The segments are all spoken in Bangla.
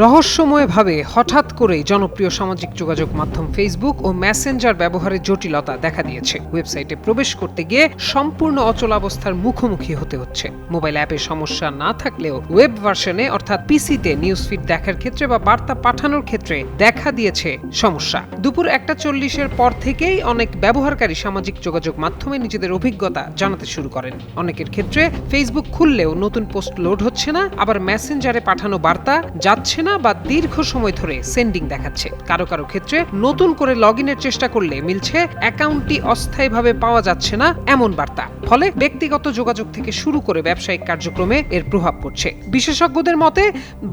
রহস্যময়ভাবে হঠাৎ করেই জনপ্রিয় সামাজিক যোগাযোগ মাধ্যম ফেসবুক ও মেসেঞ্জার ব্যবহারে জটিলতা দেখা দিয়েছে। ওয়েবসাইটে প্রবেশ করতে গিয়ে সম্পূর্ণ অচলাবস্থার মুখোমুখি হতে হচ্ছে। মোবাইল অ্যাপে সমস্যা না থাকলেও ওয়েব ভার্সনে অর্থাৎ পিসিতে নিউজ ফিড দেখার ক্ষেত্রে বা বার্তা পাঠানোর ক্ষেত্রে দেখা দিয়েছে সমস্যা। দুপুর 1:40-এর পর থেকেই অনেক ব্যবহারকারী সামাজিক যোগাযোগ মাধ্যমে নিজেদের অভিজ্ঞতা জানাতে শুরু করেন। অনেকের ক্ষেত্রে ফেসবুক খুললেও নতুন পোস্ট লোড হচ্ছে না, আবার মেসেঞ্জারে পাঠানো বার্তা যাচ্ছে না বা দীর্ঘ সময় ধরে সেন্ডিং দেখাচ্ছে। কারো কারো ক্ষেত্রে নতুন করে লগইনের চেষ্টা করলে মিলছে অ্যাকাউন্টটি অস্থায়ীভাবে পাওয়া যাচ্ছে না এমন বার্তা। ফলে ব্যক্তিগত যোগাযোগ থেকে শুরু করে ব্যবসায়িক কার্যক্রমে এর প্রভাব পড়ছে। বিশেষজ্ঞদের মতে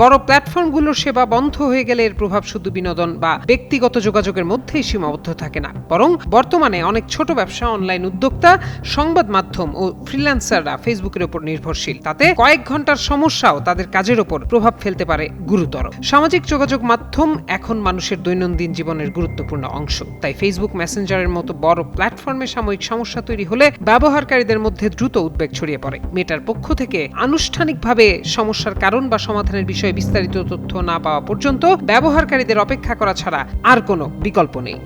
বড় প্ল্যাটফর্মগুলোর সেবা বন্ধ হয়ে গেলে এর প্রভাব শুধু বিনোদন বা ব্যক্তিগত যোগাযোগের মধ্যেই সীমাবদ্ধ থাকে না, বরং বর্তমানে অনেক ছোট ব্যবসা, অনলাইন উদ্যোক্তা, সংবাদ মাধ্যম ও ফ্রিল্যান্সাররা ফেসবুকের উপর নির্ভরশীল। তাতে কয়েক ঘন্টার সমস্যাও তাদের কাজের উপর প্রভাব ফেলতে পারে গুরুতর। সামাজিক যোগাযোগ মাধ্যম এখন মানুষের দৈনন্দিন জীবনের গুরুত্বপূর্ণ অংশ। তাই ফেসবুক, মেসেঞ্জারের মতো বড় প্ল্যাটফর্মে সাময়িক সমস্যা তৈরি হলে ব্যবহারকারীদের মধ্যে দ্রুত উদ্বেগ ছড়িয়ে পড়ে। মেটার পক্ষ থেকে আনুষ্ঠানিকভাবে সমস্যার কারণ বা সমাধানের বিষয়ে বিস্তারিত তথ্য না পাওয়া পর্যন্ত ব্যবহারকারীদের অপেক্ষা করা ছাড়া আর কোনো বিকল্প নেই।